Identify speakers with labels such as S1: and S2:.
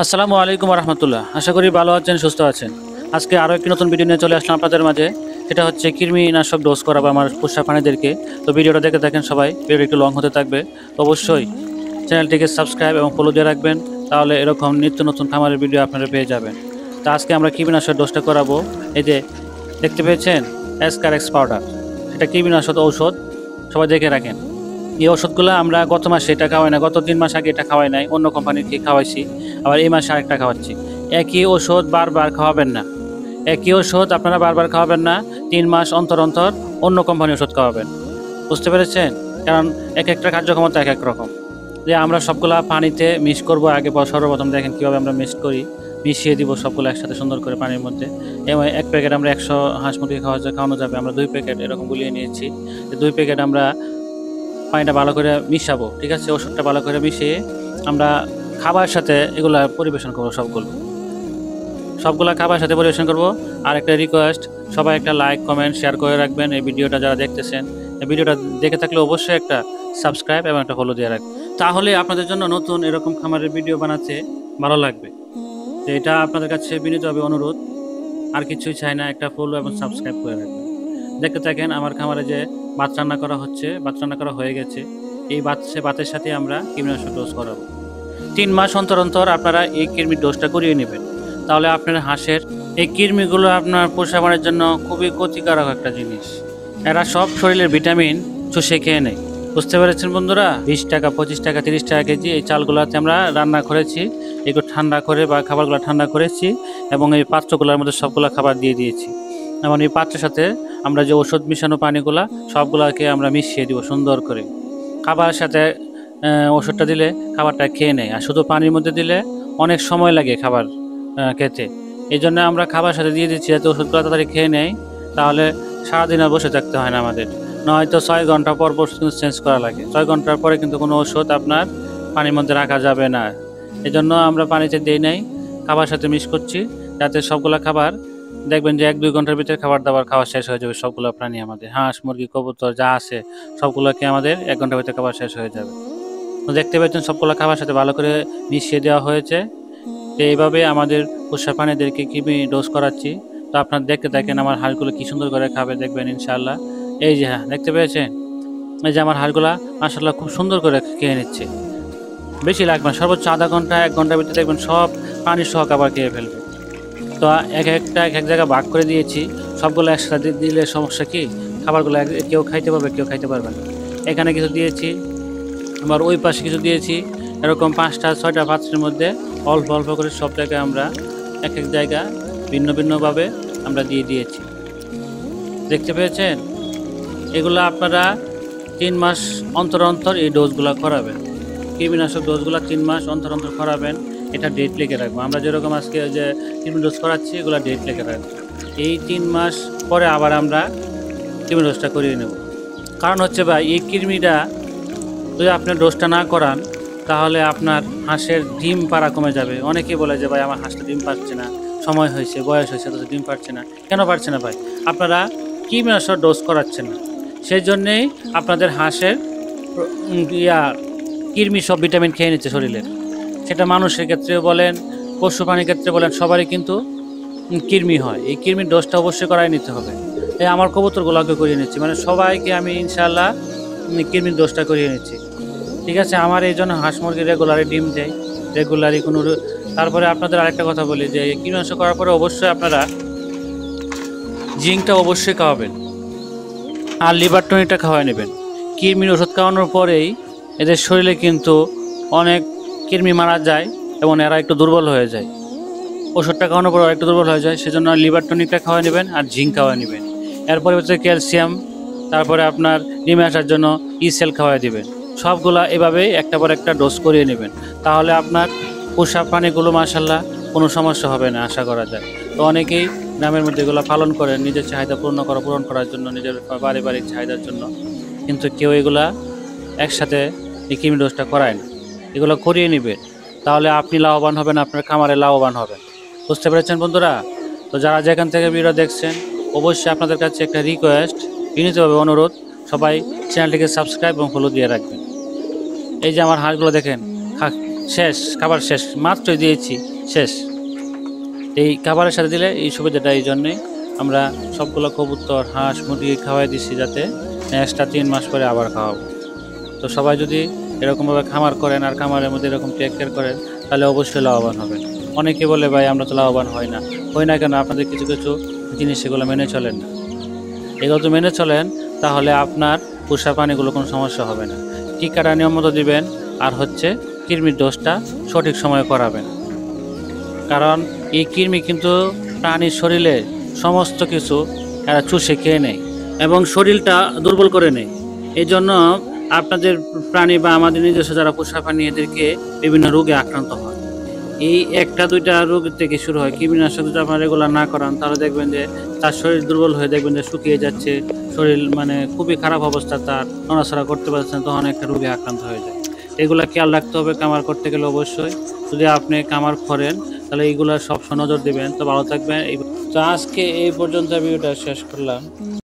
S1: আসসালামু আলাইকুম রহমতুল্লাহ। আশা করি ভালো আছেন, সুস্থ আছেন। আজকে আরও একটি নতুন ভিডিও নিয়ে চলে আসলাম আপনাদের মাঝে। সেটা হচ্ছে কৃমিনাশক ডোজ করাবো আমার পোষা প্রাণীদেরকে। তো ভিডিওটা দেখে থাকেন সবাই, ভিডিও একটু লং হতে থাকবে। তো অবশ্যই চ্যানেলটিকে সাবস্ক্রাইব এবং ফলো দিয়ে রাখবেন, তাহলে এরকম নিত্য নতুন খামারের ভিডিও আপনারা পেয়ে যাবেন। তো আজকে আমরা কৃমিনাশক ডোজটা করাবো। এই যে দেখতে পেয়েছেন এসকারেক্স পাউডার, এটা কৃমিনাশক ঔষধ, সবাই দেখে রাখেন। এই ওষুধগুলো আমরা গত মাসে এটা খাওয়াই না, গত 3 মাস আগে এটা খাওয়াই নাই, অন্য কোম্পানির কি খাওয়াইছি, আবার এই মাসে আরেকটা খাওয়াচ্ছি। একই ওষুধ বারবার খাওয়াবেন না, একই ওষুধ আপনারা বারবার খাওয়াবেন না। 3 মাস অন্তর অন্তর অন্য কোম্পানির ওষুধ খাওয়াবেন, বুঝতে পেরেছেন? কারণ এক একটা কার্যক্ষমতা এক এক রকম। যে আমরা সবগুলা পানিতে মিক্স করব আগে, সর্বপ্রথম দেখেন কীভাবে আমরা মিক্স করি। মিশিয়ে দিব সবগুলো একসাথে সুন্দর করে পানির মধ্যে। এবং 1 প্যাকেট আমরা 100 হাঁস মুরগি খাওয়ানো যাবে, আমরা 2 প্যাকেট এরকম গুলিয়ে নিয়েছি। 2 প্যাকেট আমরা পানিটা ভালো করে মিশাবো, ঠিক আছে? ওষুধটা ভালো করে মিশিয়ে আমরা খাবারের সাথে এগুলা পরিবেশন করবো, সবগুলা খাবারের সাথে পরিবেশন করব। আর একটা রিকোয়েস্ট, সবাই একটা লাইক কমেন্ট শেয়ার করে রাখবেন। এই ভিডিওটা যারা দেখতেছেন, এই ভিডিওটা দেখে থাকলে অবশ্যই একটা সাবস্ক্রাইব এবং একটা ফলো দিয়ে রাখবেন, তাহলে আপনাদের জন্য নতুন এরকম খামারের ভিডিও বানাতে ভালো লাগবে। তো এটা আপনাদের কাছে বিনীতভাবে অনুরোধ, আর কিছুই চাই না, একটা ফলো এবং সাবস্ক্রাইব করে রাখবেন। দেখতে থাকেন আমার খামারে যে ভাত রান্না করা হচ্ছে, ভাত রান্না করা হয়ে গেছে। এই ভাতের সাথে আমরা কৃমিনাশক ডোজ করাবো। 3 মাস অন্তর অন্তর আপনারা এই কৃমির ডোজটা করিয়ে নেবেন, তাহলে আপনার হাঁসের এই কৃমিগুলো আপনার পোষা প্রাণীর জন্য খুবই ক্ষতিকারক একটা জিনিস। এরা সব শরীরের ভিটামিন চুষে খেয়ে নেয়, বুঝতে পেরেছেন বন্ধুরা? 20 টাকা 25 টাকা 30 টাকা কেজি এই চালগুলোতে আমরা রান্না করেছি, একটু ঠান্ডা করে বা খাবারগুলো ঠান্ডা করেছি এবং এই পাত্রগুলোর মধ্যে সবগুলো খাবার দিয়ে দিয়েছি। এবং এই পাত্রের সাথে আমরা যে ওষুধ মিশানো পানিগুলা সবগুলোকে আমরা মিশিয়ে দিব সুন্দর করে। খাবারের সাথে ওষুধটা দিলে খাবারটা খেয়ে নেয়, আর শুধু পানির মধ্যে দিলে অনেক সময় লাগে খাবার খেতে। এই জন্য আমরা খাবার সাথে দিয়ে দিচ্ছি যাতে ওষুধগুলো তাড়াতাড়ি খেয়ে নেয়, তাহলে সারাদিন আর বসে থাকতে হয় না আমাদের। নয়তো 6 ঘন্টা পর পর কিন্তু চেঞ্জ করা লাগে, 6 ঘন্টার পরে কিন্তু কোনো ওষুধ আপনার পানির মধ্যে রাখা যাবে না। এই জন্য আমরা পানিতে দিই নাই, খাবার সাথে মিক্স করছি, যাতে সবগুলা খাবার দেখবেন যে 1-2 ঘন্টার ভিতরে খাবার দাবার খাওয়া শেষ হয়ে যাবে। সবগুলো প্রাণী আমাদের, হাঁস মুরগি কবুতর যা আছে সবগুলোকে আমাদের 1 ঘন্টার ভিতরে খাবার শেষ হয়ে যাবে। তো দেখতে পাচ্ছেন সবগুলো খাবার সাথে ভালো করে মিশিয়ে দেওয়া হয়েছে। তো এইভাবে আমাদের পোষা প্রাণীদেরকে কৃমি ডোজ করাচ্ছি। তো আপনার দেখতে থাকেন আমার হাঁসগুলো কি সুন্দর করে খাবে, দেখবেন ইনশাআল্লাহ। এই যে হ্যাঁ, দেখতে পেয়েছেন? এই যে আমার হাঁসগুলা মাশাআল্লাহ খুব সুন্দর করে খেয়ে নিচ্ছে। বেশি লাগবে না, সর্বোচ্চ আধা ঘন্টা 1 ঘন্টার ভিতরে দেখবেন সব পানি সহ খাবার খেয়ে ফেলবে। তো এক এক জায়গায় ভাগ করে দিয়েছি, সবগুলো একসাথে দিলে সমস্যা কি, খাবারগুলো কেউ খাইতে পারবে কেউ খাইতে পারবে না। এখানে কিছু দিয়েছি, আবার ওই পাশে কিছু দিয়েছি, এরকম 5টা 6টা পাত্রের মধ্যে অল্প অল্প করে সব জায়গায় আমরা এক জায়গা ভিন্ন ভিন্নভাবে আমরা দিয়ে দিয়েছি। দেখতে পেয়েছেন? এগুলো আপনারা 3 মাস অন্তর অন্তর এই ডোজগুলো করাবেন, কৃমিনাশক ডোজগুলো 3 মাস অন্তর অন্তর করাবেন। এটা ডেট লিখে রাখবো, আমরা যেরকম আজকে যে কৃমি ডোজ করাচ্ছি এগুলো ডেট লিখে রাখবো। এই 3 মাস পরে আবার আমরা কৃমি ডোজটা করিয়ে নেব। কারণ হচ্ছে ভাই, এই কৃমিটা যদি আপনি ডোজটা না করান, তাহলে আপনার হাঁসের ডিম পাড়া কমে যাবে। অনেকেই বলে যে ভাই আমার হাঁসটা ডিম পাচ্ছে না, সময় হয়েছে, বয়স হয়েছে, তো ডিম পাচ্ছে না। কেন পাচ্ছে না ভাই? আপনারা কৃমিনাশক ডোজ করাচ্ছেন না, সেই জন্যেই আপনাদের হাঁসের কৃমি সব ভিটামিন খেয়ে নিচ্ছে শরীরের। সেটা মানুষের ক্ষেত্রে বলেন, পশু প্রাণীর ক্ষেত্রে বলেন, সবারই কিন্তু কৃমি হয়। এই কৃমির ডোজটা অবশ্যই করাই নিতে হবে। এই আমার কবুতরগুলোকে করিয়ে নিচ্ছি, মানে সবাইকে আমি ইনশাআল্লাহ কৃমির ডোজটা করিয়ে নিচ্ছি, ঠিক আছে? আমার এই জন্য হাঁস মুরগি রেগুলারই ডিম দেয়, রেগুলারই কোনো। তারপরে আপনাদের আরেকটা কথা বলি, যে কীটনাশক করার পরে অবশ্যই আপনারা জিঙ্কটা অবশ্যই খাওয়াবেন, আর লিভার টনিকটা খাওয়াই নেবেন। কৃমির ওষুধ খাওয়ানোর পরেই এদের শরীরে কিন্তু অনেক কৃমি মারা যায় এবং এরা একটু দুর্বল হয়ে যায়। ওষুধটা খাওয়ানোর পর একটু দুর্বল হয়ে যায়, সেজন্য লিভার টনিকটা খাওয়াই নেবেন আর জিঙ্ক খাওয়াই নেবেন। এরপরে হচ্ছে ক্যালসিয়াম, তারপরে আপনার ডিমে আসার জন্য ইসেল খাওয়াই দেবেন। সবগুলা এভাবেই একটা পর একটা ডোজ করিয়ে নেবেন, তাহলে আপনার পোষা প্রাণীগুলো মাশাআল্লাহ কোনো সমস্যা হবে না আশা করা যায়। তো অনেকেই গ্রামের মধ্যে এগুলো পালন করেন নিজের চাহিদা পূরণ করার জন্য, নিজের পারিবারিক চাহিদার জন্য, কিন্তু কেউ এগুলা একসাথে এই কৃমি ডোজটা করায় না। এগুলো করিয়ে নেবেন, তাহলে আপনি লাভবান হবেন, আপনার খামারে লাভবান হবেন। বুঝতে পেরেছেন বন্ধুরা? তো যারা যেখান থেকে ভিডিও দেখছেন, অবশ্যই আপনাদের কাছে একটা রিকোয়েস্ট, বিনীতভাবে অনুরোধ, সবাই চ্যানেলটিকে সাবস্ক্রাইব এবং ফলো দিয়ে রাখবেন। এই যে আমার হাঁসগুলো দেখেন শেষ, খাবার শেষ, মাত্রই দিয়েছি, শেষ। এই খাবারের সাথে দিলে এই সুবিধাটা এই জন্যেই আমরা সবগুলো কবুতর হাঁস মুরগি খাওয়াই দিচ্ছি, যাতে নেক্সটটা 3 মাস পরে আবার খাওয়াবো। তো সবাই যদি এরকমভাবে খামার করেন আর খামারের মধ্যে এরকম টেক কেয়ার করেন, তাহলে অবশ্যই লাভবান হবেন। অনেকে বলে ভাই আমরা তো লাভবান হয় না কেন? আপনাদের কিছু কিছু জিনিস সেগুলো মেনে চলেন না। এগুলো তো মেনে চলেন, তাহলে আপনার পোষা প্রাণীগুলো কোনো সমস্যা হবে না। টিকাটা নিয়ম মতো দিবেন, আর হচ্ছে কৃমির ডোজটা সঠিক সময়ে করাবেন। কারণ এই কৃমি কিন্তু প্রাণীর শরীরে সমস্ত কিছু এরা চুষে খেয়ে নেয় এবং শরীরটা দুর্বল করে নেয়। এই জন্য আপনাদের প্রাণী বা আমাদের নিজস্ব যারা পোষা প্রাণী এদেরকে বিভিন্ন রোগে আক্রান্ত হয়। এই 1-2টা রোগ থেকে শুরু হয়। কৃমিনাশক যদি আপনারা রেগুলার না করান, তাহলে দেখবেন যে তার শরীর দুর্বল হয়ে দেখবেন যে শুকিয়ে যাচ্ছে, শরীর মানে খুবই খারাপ অবস্থা, তার নড়াচড়া করতে পারছেন, তখন একটা রোগে আক্রান্ত হয়ে যায়। এগুলা খেয়াল রাখতে হবে কামার করতে গেলে অবশ্যই। যদি আপনি কামার করেন তাহলে এইগুলা সব নজর দিবেন, তো ভালো থাকবেন। তো আজকে এই পর্যন্ত ভিডিওটা শেষ করলাম।